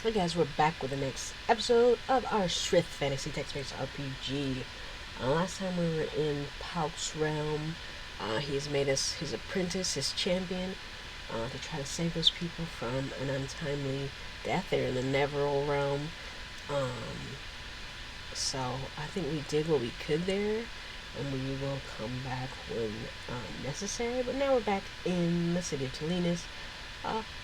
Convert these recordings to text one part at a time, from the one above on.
Hey guys, we're back with the next episode of our Sryth Fantasy Text-Based RPG. Last time we were in Pauk's realm. He's made us his apprentice, his champion, to try to save those people from an untimely death. They're in the Neverall realm. So I think we did what we could there, and we will come back when necessary. But now we're back in the city of Talinus,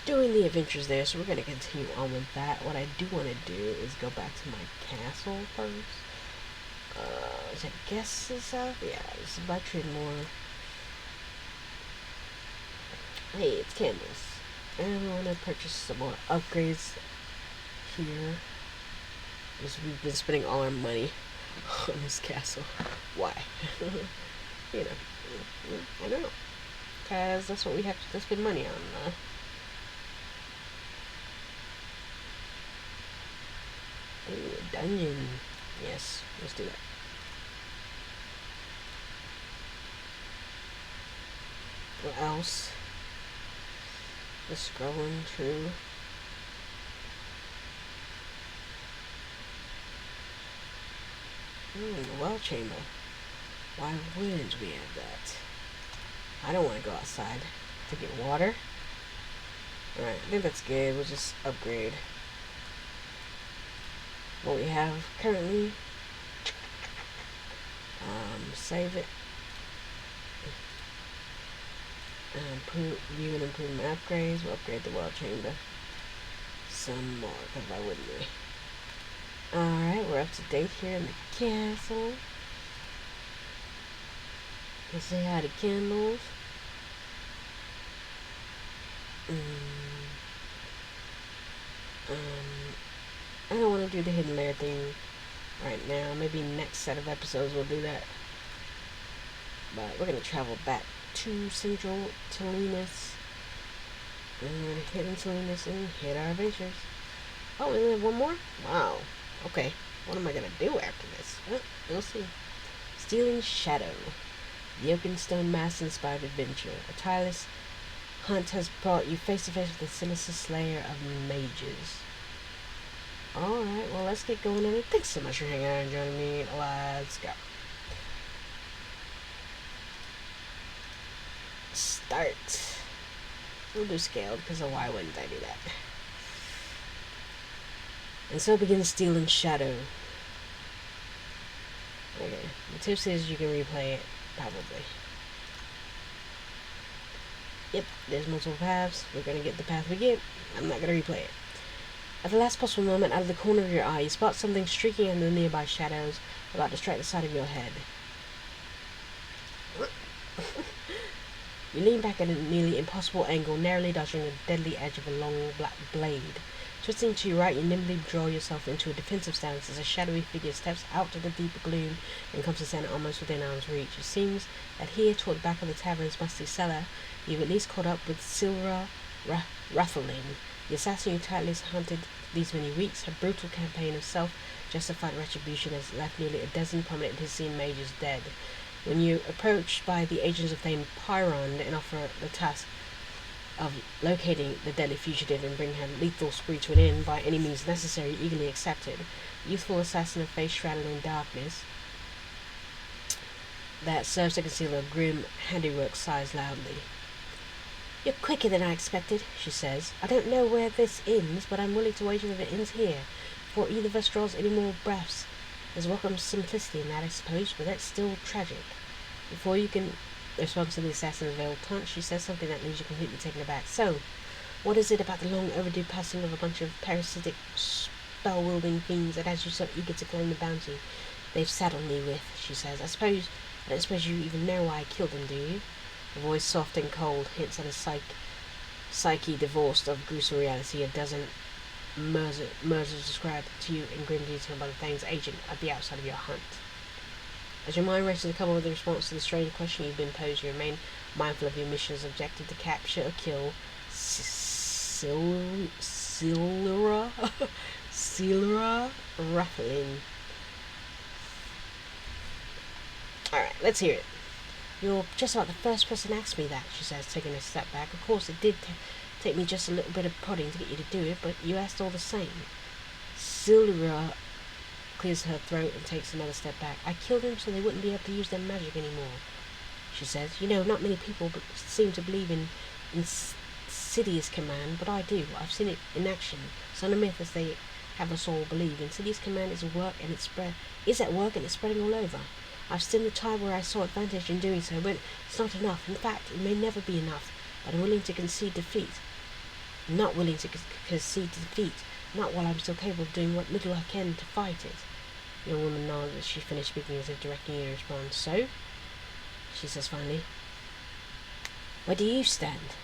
doing the adventures there, so we're going to continue on with that. What I do want to do is go back to my castle first. Which I guess is yeah, this is by Tridmore. Hey, it's candles. And I want to purchase some more upgrades here. Because we've been spending all our money on this castle. Why? You know, I don't know. Because that's what we have to spend money on. Ooh, a dungeon. Yes, let's do that. What else? Just scrolling through. The well chamber. Why wouldn't we have that? I don't want to go outside to get water. Alright, I think that's good. We'll just upgrade what we have currently. Save it. View and improvement upgrades. We'll upgrade the well chamber some more, because why wouldn't we? Alright, we're up to date here in the castle. Let's say hi to candles. I don't want to do the hidden layer thing right now. Maybe next set of episodes we'll do that. But we're going to travel back to Central Talinus. And we're going to hit in Talinus and hit our adventures. Oh, we only have one more? Wow. Okay. What am I going to do after this? Well, we'll see. Stealing Shadow. The Oakenstone Mass-inspired adventure. A tireless hunt has brought you face to face with the sinister slayer of mages. Alright, well, let's get going on it. Thanks so much for hanging out and joining me. Let's go. Start. We'll do scaled, because why wouldn't I do that? And so begins Stealing Shadow. Okay, the tip says you can replay it, probably. Yep, there's multiple paths. We're going to get the path we get. I'm not going to replay it. At the last possible moment, out of the corner of your eye, you spot something streaking in the nearby shadows, about to strike the side of your head. You lean back at a nearly impossible angle, narrowly dodging the deadly edge of a long black blade. Twisting to your right, you nimbly draw yourself into a defensive stance as a shadowy figure steps out of the deeper gloom and comes to stand almost within arm's reach. It seems that here, toward the back of the tavern's musty cellar, you've at least caught up with Silra Rathaling, the assassin who tightly hunted these many weeks. Her brutal campaign of self-justified retribution has left nearly a dozen prominent Hissine mages dead. When you approach by the agents of Thane Pyron and offer the task of locating the deadly fugitive and bring her lethal spree to an end by any means necessary, eagerly accepted, the youthful assassin, a face shrouded in darkness that serves to conceal a grim handiwork, sighs loudly. "You're quicker than I expected," she says. "I don't know where this ends, but I'm willing to wager that it ends here, before either of us draws any more breaths. There's welcome simplicity in that, I suppose, but that's still tragic." Before you can respond to the assassin's veiled taunt, she says something that leaves you completely taken aback. "So, what is it about the long overdue passing of a bunch of parasitic, spell-wielding fiends that has you so eager to claim the bounty they've saddled me with?" she says. I don't suppose you even know why I killed them, do you?" Her voice, soft and cold, hints at a psyche divorced of gruesome reality. A dozen murders described to you in grim detail by the Thane's agent at the outset of your hunt. As your mind races to come up with a response to the strange question you've been posed, you remain mindful of your mission's objective to capture or kill Silra Rathaling. Alright, let's hear it. "You're just about the first person to ask me that," she says, taking a step back. "Of course, it did Take me just a little bit of prodding to get you to do it, but you asked all the same. Sylvia clears her throat and takes another step back. I killed them so they wouldn't be able to use their magic anymore, she says. You know, not many people seem to believe in Insidious command, but I do. I've seen it in action. It's not a myth as they have us all believe. Insidious command is at work and it's spreading all over. I've seen the time where I saw advantage in doing so, but it's not enough. In fact, it may never be enough. But I'm willing to concede defeat. Not willing to concede defeat. Not while I'm still capable of doing what little I can to fight it. The young woman nods as she finished speaking, as if directing you to respond. So, she says finally, where do you stand?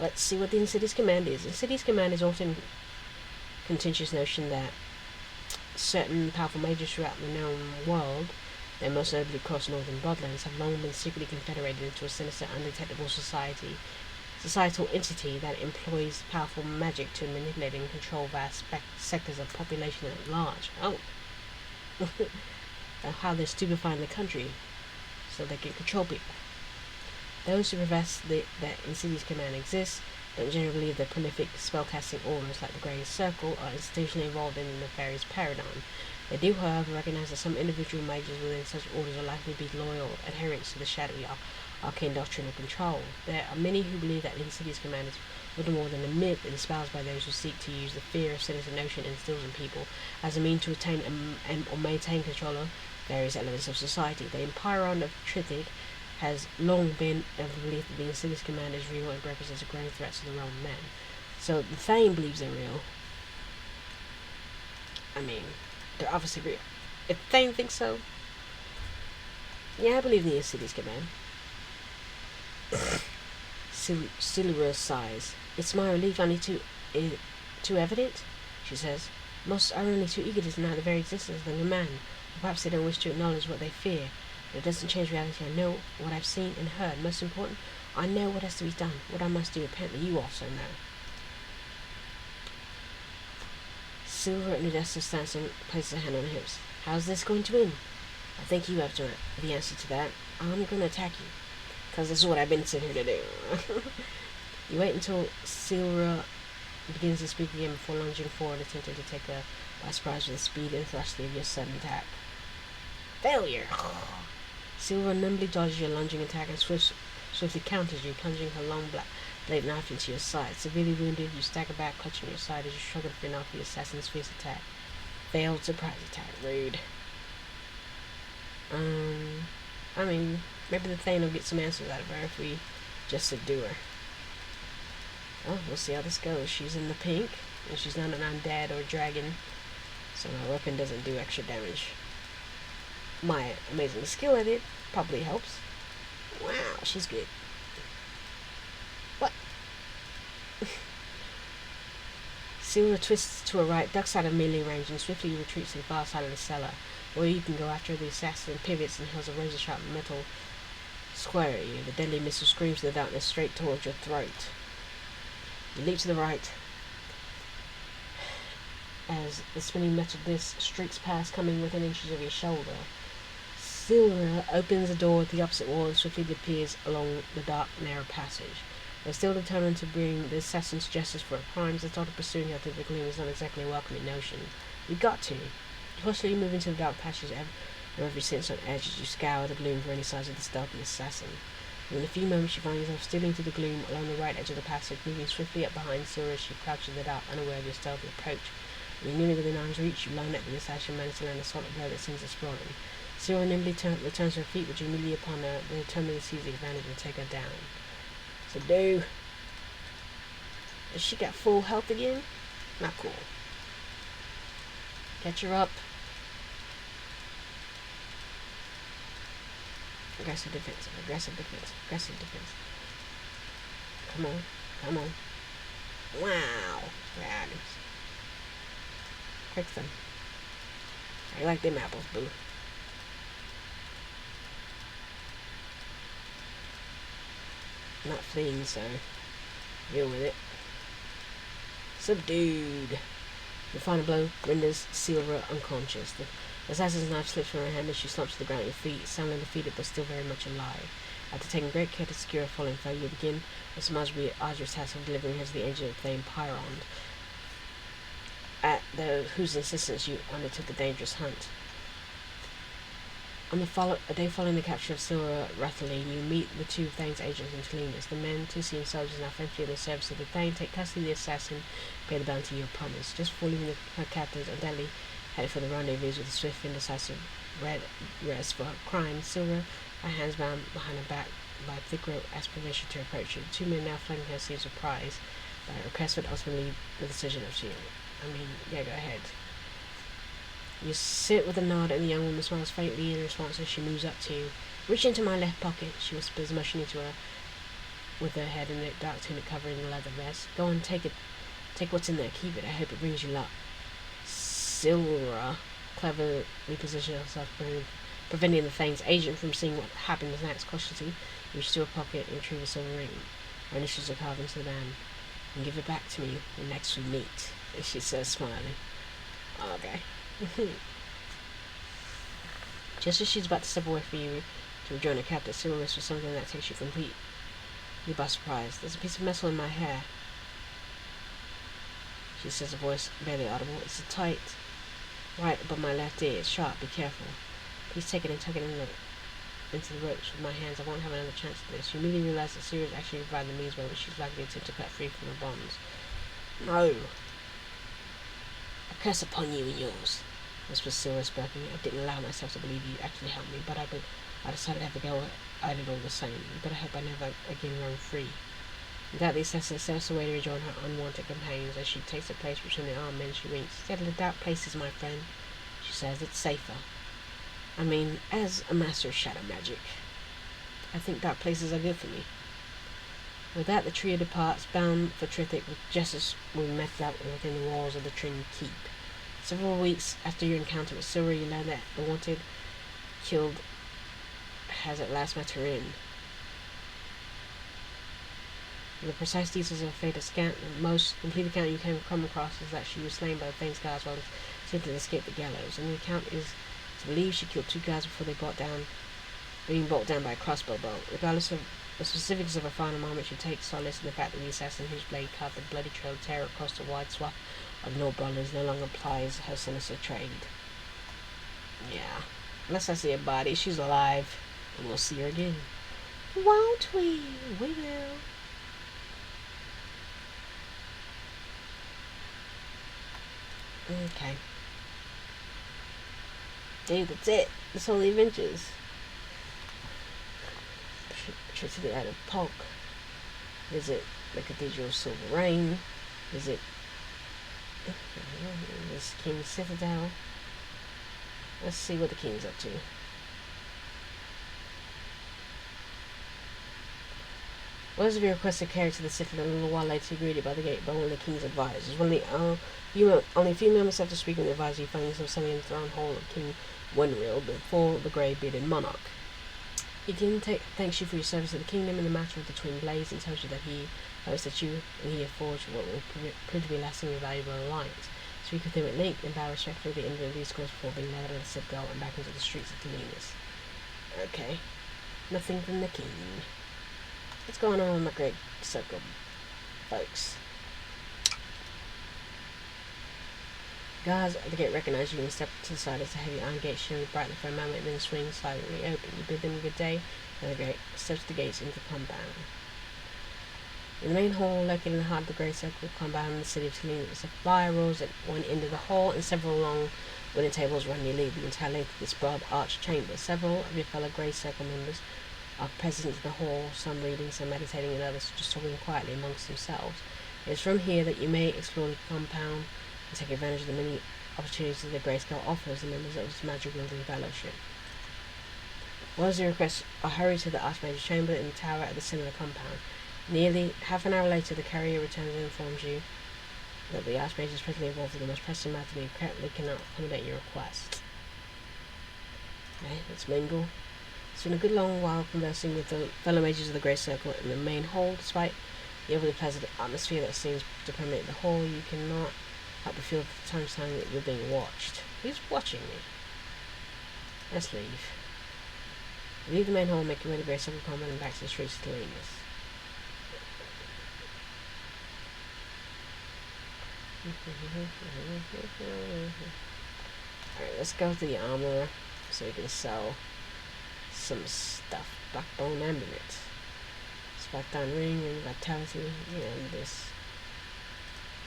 Let's see what the Insidious command is. Insidious command is often contentious notion that certain powerful mages throughout the known world, they most notably across northern bloodlands, have long been secretly confederated into a sinister, undetectable societal entity that employs powerful magic to manipulate and control vast sectors of population at large. Oh, how they're stupefying the country so they can control people. Those who profess that Insidious command exists don't generally believe that prolific spellcasting orders like the Grey Circle are institutionally involved in the nefarious paradigm. They do, however, recognize that some individual mages within such orders are likely to be loyal adherents to the shadowy arcane doctrine of control. There are many who believe that the Insidious command is little more than a myth espoused by those who seek to use the fear of sinister notion instilled in people as a means to attain or maintain control of various elements of society. The Empyrean of Trithig has long been of the belief that the Insidious command is real and represents a growing threat to the realm of men. So the Thane believes they're real. I mean, they're obviously real. If Thane thinks so, yeah, I believe in the Insidious command. Silura sighs. It's my relief only too evident, she says. Most are only too eager to deny the very existence of the command. Or perhaps they don't wish to acknowledge what they fear. But it doesn't change reality. I know what I've seen and heard. Most important, I know what has to be done, what I must do. Apparently you also know. Silver in a desperate stance and places her hand on her hips. How's this going to end? I think you have the answer to that. I'm going to attack you. Because this is what I've been sitting here to do. You wait until Silra begins to speak again before lunging forward, attempting to take her by surprise with the speed and thrust of your sudden attack. Failure! Silra nimbly dodges your lunging attack and swiftly counters you, plunging her long black blade knife into your side. Severely wounded, you stagger back, clutching your side as you struggle to fend off the assassin's fierce attack. Failed surprise attack. Rude. I mean, maybe the Thane will get some answers out of her if we just subdue her. Oh, we'll see how this goes. She's in the pink, and she's not an undead or dragon, so my weapon doesn't do extra damage. My amazing skill at it probably helps. Wow, she's good. What? Silver twists to her right, ducks out of melee range, and swiftly retreats to the far side of the cellar, where you can go after the assassin pivots and hurls a razor-sharp metal square at you. The deadly missile screams to the darkness straight towards your throat. You leap to the right as the spinning metal disc streaks past, coming within inches of your shoulder. Silver opens a door at the opposite wall and swiftly disappears along the dark, narrow passage. They're still determined to bring the assassin's justice for her crimes. The thought of pursuing her through the gloom is not exactly a welcoming notion. You've got to. Forcefully move into the dark passage, every sense on edge as you scour the gloom for any signs of the stealthy assassin. Within a few moments you find yourself stealing into the gloom along the right edge of the passage, moving swiftly up behind Silver as she crouches in the dark, unaware of your stealthy approach. When you're nearly within arm's reach, you line up the assassin, manage to land a solid blow that sends her sprawling. Silver nimbly returns to her feet, which immediately upon her, they determine to seize the advantage and take her down. Subdue. Has she got full health again? Not cool. Catch her up. Aggressive defense, aggressive defense, aggressive defense. Come on, come on. Wow. That is. Quick them. I like them apples, boo. Not fleeing, so deal with it. Subdued. The final blow renders Silver unconscious. The assassin's knife slips from her hand as she slumps to the ground at your feet, sounding defeated but still very much alive. After taking great care to secure a falling foe, you begin the surmisably arduous task of delivering her to the agent of the Pyron, at whose insistence you undertook the dangerous hunt. On a day following the capture of Silra Rathaline, you meet the two of Thane's agents in Talinus. The men, two senior soldiers now friendly in the service of the Thane, take custody of the assassin, pay the bounty you have promised. Just before leaving her captors, undoubtedly headed for the rendezvous with the swift, indecisive rest for her crime, Silra, her hands bound behind her back by a thick rope, asked permission to approach you. The two men now flanking her seem surprised by her request, but ultimately the decision of you. Go ahead. You sit with a nod, and the young woman smiles faintly in response as she moves up to you. Reach into my left pocket, she whispers, motioning to her with her head in the dark tunic covering the leather vest. Go on, take it. Take what's in there, keep it. I hope it brings you luck. Silra cleverly positioned herself, preventing the Thane's agent from seeing what happens next. Cautiously, you reach to her pocket and retrieve a silver ring. Her initials are carved into the band. And give it back to me when next we meet, she says, smiling. Okay. Just as she's about to step away from you to rejoin her captor, Silra whispers something that takes you completely by surprise. There's a piece of metal in my hair, she says, a voice barely audible. It's tight right above my left ear. It's sharp. Be careful. Please take it and tuck it into the ropes with my hands. I won't have another chance at this. You immediately realize that Silra is actually providing the means by which she's likely to attempt to cut free from the bonds. No. A curse upon you and yours, whispers Silra, spoken. I didn't allow myself to believe you'd actually help me, but I decided to have a go at it all the same. But I hope I never again run free. Without the assassin steps away to rejoin her unwanted companions. As she takes her place between the armed men, she winks. Settle the dark places, my friend, she says. It's safer. As a master of shadow magic, I think dark places are good for me. With that, the trio departs, bound for Sryth, with justice will be meted out within the walls of the Trin Keep. Several weeks after your encounter with Silra, you learn that the wanted killed has at last met her in. The precise details of her fate are scant. The most complete account you can come across is that she was slain by the Thane's guards while attempting to escape the gallows, and the account is to believe she killed two guards before being brought down by a crossbow bolt. Regardless of the specifics of her final moment, she takes solace in the fact that the assassin whose blade carved the bloody trail of terror across the wide swath of Northerners no longer plies her sinister trade. Yeah, unless I see her body, she's alive, and we'll see her again. Won't we? We will. Okay. Dude, that's it. That's all the adventures. Trip to the Isle of Polk. Visit the Cathedral of Silver Rain. Visit this King's Citadel. Let's see what the King's up to. Orders of your requested carried to the Citadel a little while later, greeted by the gate by one of the King's advisors. Only a few moments after speaking with the advisor, you find yourself standing in the throne hall of King Wenril before the grey-bearded monarch. He thanks you for your service to the kingdom in the matter of the twin blades, and tells you that he hopes that you and he have forged what will prove to be a lasting and valuable alliance. Speak with him at length and bow respectfully at the end of the discourse before being led out of the Citadel and back into the streets of Talinus. Okay. Nothing from the king. What's going on with my great circle, folks? Guards at the gate recognize you and step to the side as the heavy iron gate shimmers brightly for a moment and then swings slightly open. You bid them good day, and the gate steps the gates into the compound. In the main hall, located in the heart of the great circle compound in the city of Talinus, a fire roars at one end of the hall, and several long wooden tables run nearly the entire length of this broad arched chamber. Several of your fellow Grey Circle members are present in the hall, some reading, some meditating, and others just talking quietly amongst themselves. It is from here that you may explore the compound and take advantage of the many opportunities that the Grayscale offers the members of its magic wielding fellowship. Once your requests are hurried to the Archmage's chamber in the tower at the center of the compound. Nearly half an hour later, the carrier returns and informs you that the Archmage is presently involved in the most pressing matter and he currently cannot accommodate your request. Okay, let's mingle. It's been a good long while conversing with the fellow mages of the Grey Circle in the main hall. Despite the overly pleasant atmosphere that seems to permeate the hall, you cannot help but feel from time to time that you're being watched. Who's watching me? Let's leave. Leave the main hall and make your way to base of combat and back to the streets of Talinus. Alright, let's go to the armor so we can sell some stuff. Backbone amulet. Sparkdown ring, ring vitality, and this.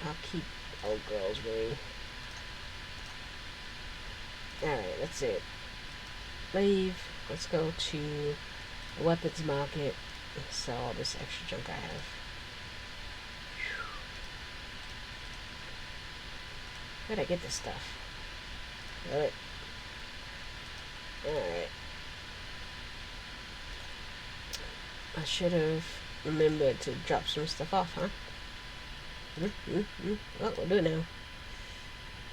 I'll keep old girl's ring. Alright, that's it. Leave. Let's go to the weapons market and sell all this extra junk I have. Where'd I get this stuff? Alright. I should have remembered to drop some stuff off, huh? Well, we'll do it now.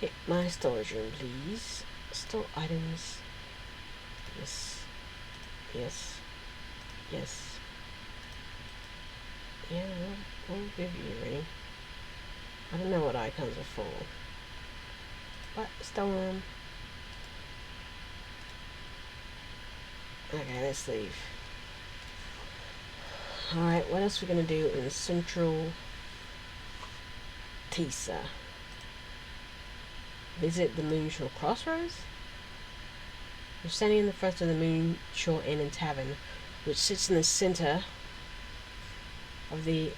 Hit my storage room, please. Store items. Yes. Yes. Yes. Yeah, we'll give you a ring. I don't know what icons are for. But storm. Okay, let's leave. Alright, what else are we gonna do in Central Tisa? Visit the Moonshore Crossroads? We're standing in the front of the Moonshore Inn and Tavern, which sits in the center of the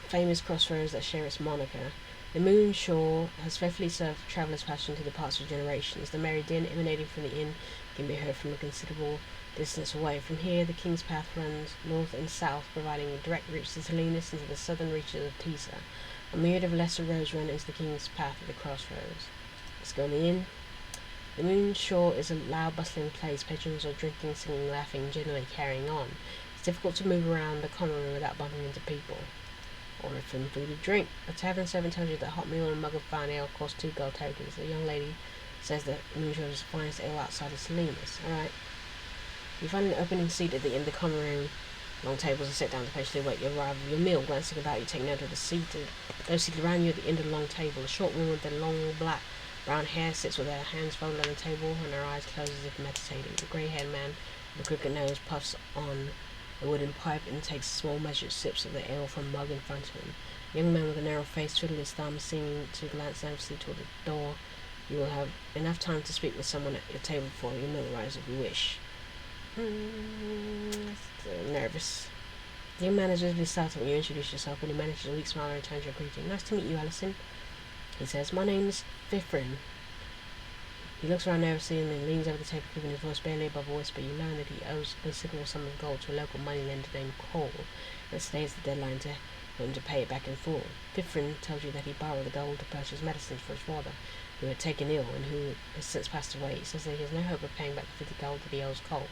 famous crossroads that share its moniker. The Moonshore has faithfully served travellers passing to the parts of generations. The merry din emanating from the inn can be heard from a considerable distance away. From here, the King's Path runs north and south, providing direct routes to Talinus and to the southern reaches of Tisa. A myriad of lesser roads run into the King's Path at the crossroads. Let's go in the inn. The Moonshore is a loud, bustling place. Patrons are drinking, singing, laughing, generally carrying on. It's difficult to move around the common room without bumping into people. Order some food or drink. A tavern servant tells you that a hot meal and a mug of fine ale cost 2 gold tokens. The young lady says that Moonshore's is the finest ale outside of Talinus. Alright. You find an opening seat at the end of the common room. Long tables and sit down to patiently wait your arrival of your meal. Glancing about, you take note of the seated. Those seated around you at the end of the long table. A short woman with a long black brown hair sits with her hands folded on the table and her eyes closed as if meditating. A grey-haired man with a crooked nose puffs on a wooden pipe and takes small measured sips of the ale from a mug in front of him. A young man with a narrow face twiddles his thumbs, seeming to glance nervously toward the door. You will have enough time to speak with someone at your table before you may rise if you wish. Nervous. The young man is visibly startled when you introduce yourself, and he manages a weak smile and returns your greeting. Nice to meet you, Alison. He says, my name's Fifrin. He looks around nervously and then leans over the table, keeping his voice barely above a whisper. You learn that he owes a considerable sum of gold to a local moneylender named Cole, and today is the deadline for him to pay it back in full. Fifrin tells you that he borrowed the gold to purchase medicines for his father, who had taken ill and who has since passed away. He says that he has no hope of paying back the 50 gold that he owes Cole.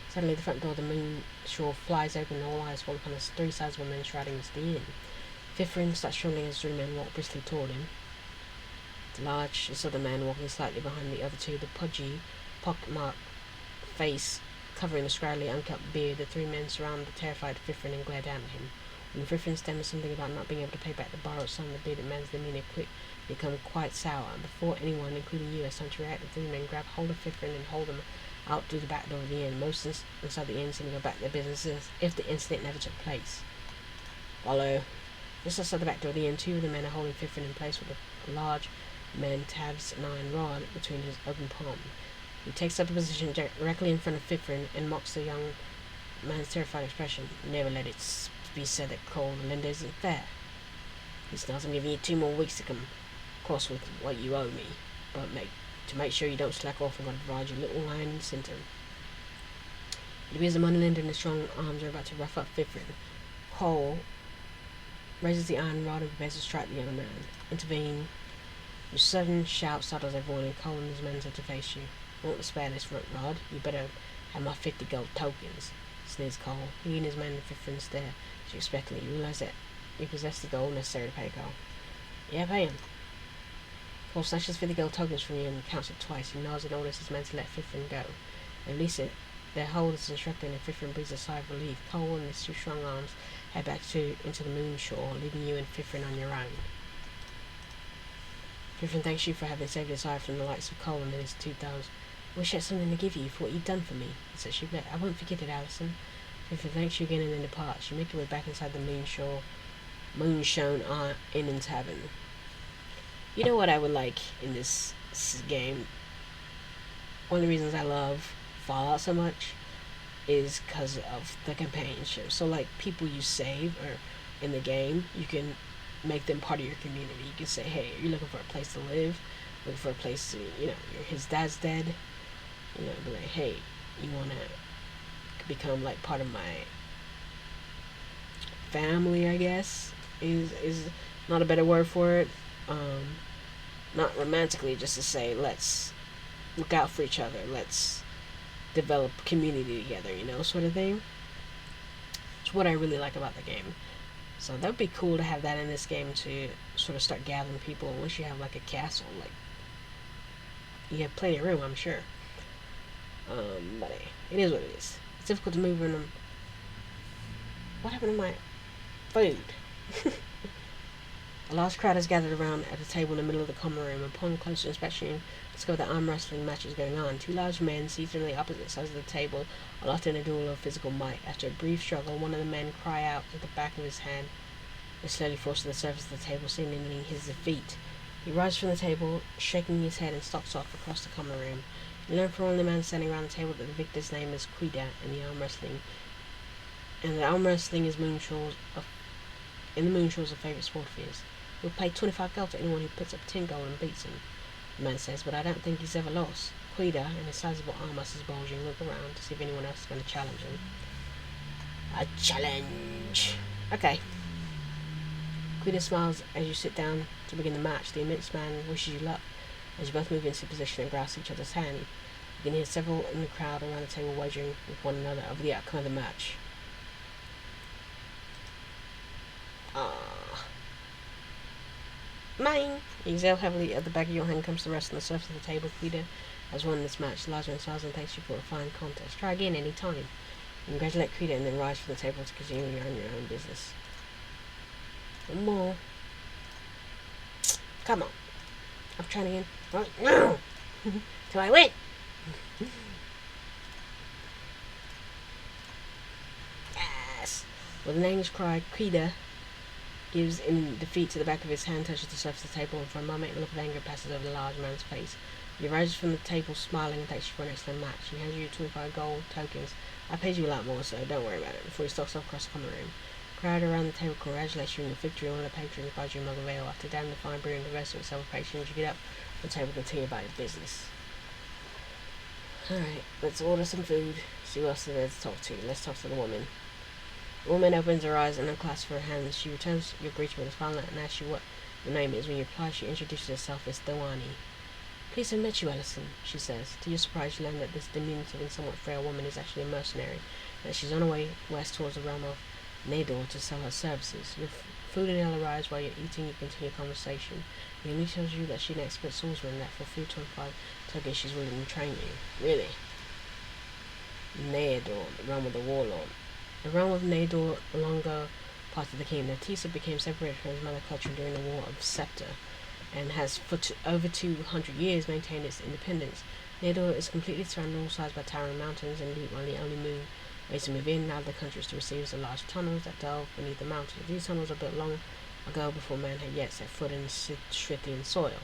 Suddenly, the front door of the Moonshore flies open, and all eyes fall upon the 3 sizable men striding into the inn. Fifrin starts trembling as 3 men walk briskly toward him. The large, southern man walking slightly behind the other 2, the pudgy, pockmarked face covering the scraggly, unkept beard. The 3 men surround the terrified Fifrin and glare down at him. When Fifrin stammers something about not being able to pay back the borrowed sum, the bearded man's demeanor become quite sour. Before anyone, including you, has time to react, the 3 men grab hold of Fifrin and hold him out through the back door of the inn. Most inside the inn seem to go back to their businesses if the incident never took place. Follow. Just outside the back door of the inn, 2 of the men are holding Fifrin in place with a large man tabs an iron rod between his open palm. He takes up a position directly in front of Fifrin and mocks the young man's terrified expression. Never let it be said that Cole the lender isn't fair. He starts, I'm giving you 2 more weeks to come across with what you owe me, but to make sure you don't slack off, I'm going to provide you a little iron incentive. It appears the moneylender and his strong arms are about to rough up Fifrin. Cole raises the iron rod and prepares to strike the young man. Intervene. Your sudden shout startles everyone, and Cole and his men set to face you. I want to spare this front rod. You better have my 50 gold tokens, sneers Cole. He and his men and Fifrin stare as you expectantly. You realise that you possess the gold necessary to pay Cole. Yeah, pay him. Cole snatches 50 gold tokens from you and counts it twice. He nods and orders his men to let Fifrin go. They release it. Their hold is instructed, and Fifrin breathes a sigh of relief. Cole and his 2 strong arms head back into the Moonshore, leaving you and Fifrin on your own. Fifrin thanks you for having saved his eye from the likes of Cole and his 2,000 Wish I had something to give you for what you've done for me, said she. I won't forget it, Alison. If it thanks you again and then departs, you make your way back inside the Moonshone Inn and Tavern. You know what I would like in this game? One of the reasons I love Fallout so much is because of the companionship. So, like, people you save or in the game, you can make them part of your community. You can say, hey, are you looking for a place to live? Looking for a place to, his dad's dead. Be like, hey, you want to become, like, part of my family, I guess, is not a better word for it. Not romantically, just to say, let's look out for each other. Let's develop community together, sort of thing. It's what I really like about the game. So that would be cool to have that in this game, to sort of start gathering people. Once you have like a castle, like, you have plenty of room, I'm sure. But it is what it is. It's difficult to move in them. What happened to my food? A large crowd is gathered around at a table in the middle of the common room. Upon closer inspection, discover that arm wrestling match is going on. Two large men seated on the opposite sides of the table are locked in a duel of physical might. After a brief struggle, one of the men cry out at the back of his hand is slowly forced to the surface of the table, signaling his defeat. He rises from the table, shaking his head, and stalks off across the common room. You learn from one of the men standing around the table that the victor's name is Quida, and the arm wrestling is in the Moonshore's a favourite sport of his. He'll pay 25 gold to anyone who puts up 10 gold and beats him, the man says, but I don't think he's ever lost. Quida, and his sizable arm muscles bulging, look around to see if anyone else is going to challenge him. A challenge! Okay. Quida smiles as you sit down to begin the match. The immense man wishes you luck as you both move into position and grasp each other's hand. You can hear several in the crowd around the table wagering with one another over the outcome of the match. Mine! You exhale heavily. At the back of your hand comes the rest on the surface of the table. Quida has won this match. Larger and smiles and thanks you for a fine contest. Try again any time. Congratulate Quida and then rise from the table to continue your own business. One more. Come on. I'm trying again. Right now! Till I win! Yes! With an anguished cry, Quida gives in defeat to the back of his hand, touches the surface of the table, and for a moment a look of anger passes over the large man's face. He rises from the table smiling and thanks you for an excellent match. He hands you 25 gold tokens. I paid you a lot more, so don't worry about it, before he stalks off across the common room. Crowd around the table congratulates you on your victory. One of the patrons buys you a mug of ale. After down the fine brew and the rest of several patrons, you get up from the table and continue about your business. Alright, let's order some food. See what else there is to talk to. Let's talk to the woman. The woman opens her eyes and unclasps her hands. She returns your greeting with a smile and asks you what your name is. When you reply, she introduces herself as Dawani. Pleased to have met you, Alison, she says. To your surprise, you learn that this diminutive and somewhat frail woman is actually a mercenary, and that she's on her way west towards the realm of Nador to sell her services. Your food and ale arrives. While you're eating, you continue conversation. He only tells you that she's an expert swordsman and that for 325 tokens she's willing to train you. Really? Nador, the realm of the warlord. The realm of Nador, long ago part of the kingdom. Tisa became separated from his mother culture during the War of Scepter, and has for over 200 years maintained its independence. Nador is completely surrounded on all sides by towering mountains, and while the only ways to move in and out of the country is to receive the large tunnels that delve beneath the mountains. These tunnels were built long ago before man had yet set foot in Srythian soil.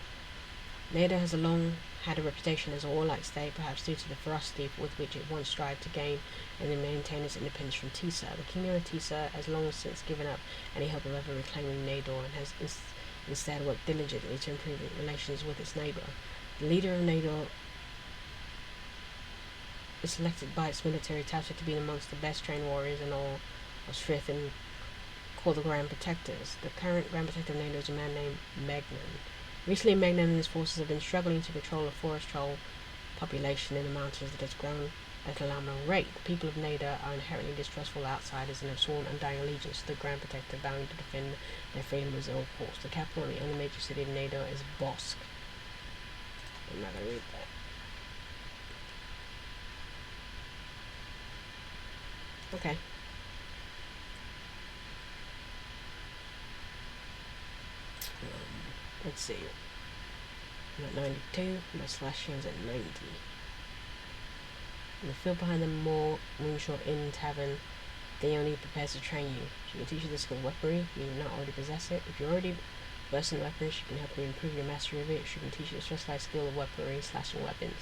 Nador has long had a reputation as a warlike state, perhaps due to the ferocity with which it once strived to gain and then maintain its independence from Tisa. The kingdom of Tisa has long since given up any hope of ever reclaiming Nador and has instead worked diligently to improve relations with its neighbour. The leader of Nador is selected by its military, touted to be amongst the best trained warriors in all of Sryth and called the Grand Protectors. The current Grand Protector of Nador is a man named Magnan. Recently, Magnan and his forces have been struggling to control a forest troll population in the mountains that has grown at an alarming rate. The people of Nador are inherently distrustful of outsiders and have sworn undying allegiance to the Grand Protector, vowing to defend their freedom at all costs. The capital and the only major city of Nador is Bosk. I'm not going to read that. Okay. Let's see. I'm at 92. My slash is at 90. In the field behind the Moonshore Inn Tavern, Theone prepares to train you. She can teach you the skill of weaponry, if you do not already possess it. If you're already versed in weaponry, she can help you improve your mastery of it. She can teach you the specialized skill of weaponry, slashing weapons.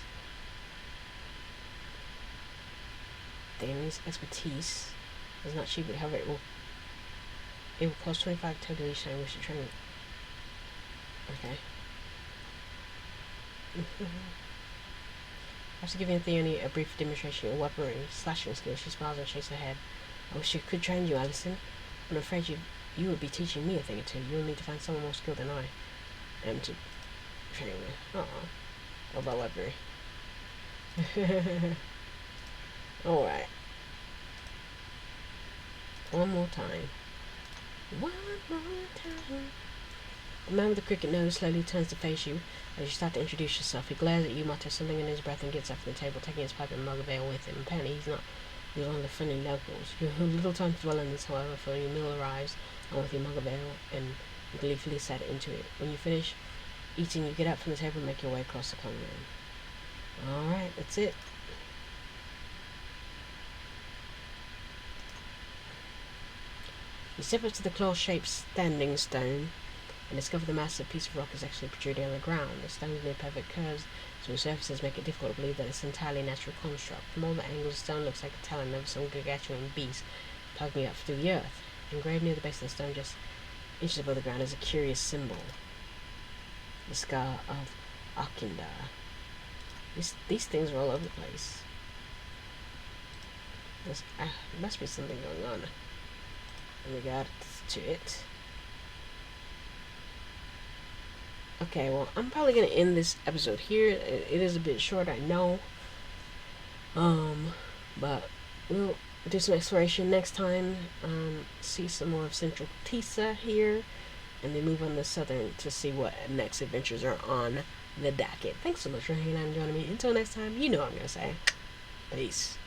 Theone's expertise is not cheap, but however it will cost 25 total each time you wish to train. Okay. After giving Theone a brief demonstration of weaponry, slashing skill, she smiles and shakes her head. I wish I could train you, Alison. I'm afraid you would be teaching me a thing or two. You'll need to find someone more skilled than I am to train you. What about weaponry? Alright. One more time. One more time. The man with the cricket nose slowly turns to face you as you start to introduce yourself. He glares at you, mutters something in his breath, and gets up from the table, taking his pipe and mug of ale with him. Apparently he's not one of the friendly locals. You have little time to dwell on this, however, for your meal arrives, and with your mug of ale, and you gleefully set into it. When you finish eating, you get up from the table and make your way across the common room. Alright, that's it. You step up to the claw-shaped standing stone and discover the massive piece of rock is actually protruding on the ground. The stone's near perfect curves, so surfaces make it difficult to believe that it's an entirely natural construct. From all the angles, the stone looks like a talon of some gargantuan beast plugging up through the earth. Engraved near the base of the stone, just inches above the ground, is a curious symbol. The scar of Arkindar. These things are all over the place. There must be something going on in regard to it. Okay, well, I'm probably going to end this episode here. It is a bit short, I know. But we'll do some exploration next time. See some more of Central Tisa here. And then move on to Southern to see what next adventures are on the docket. Thanks so much for hanging out and joining me. Until next time, you know what I'm going to say. Peace.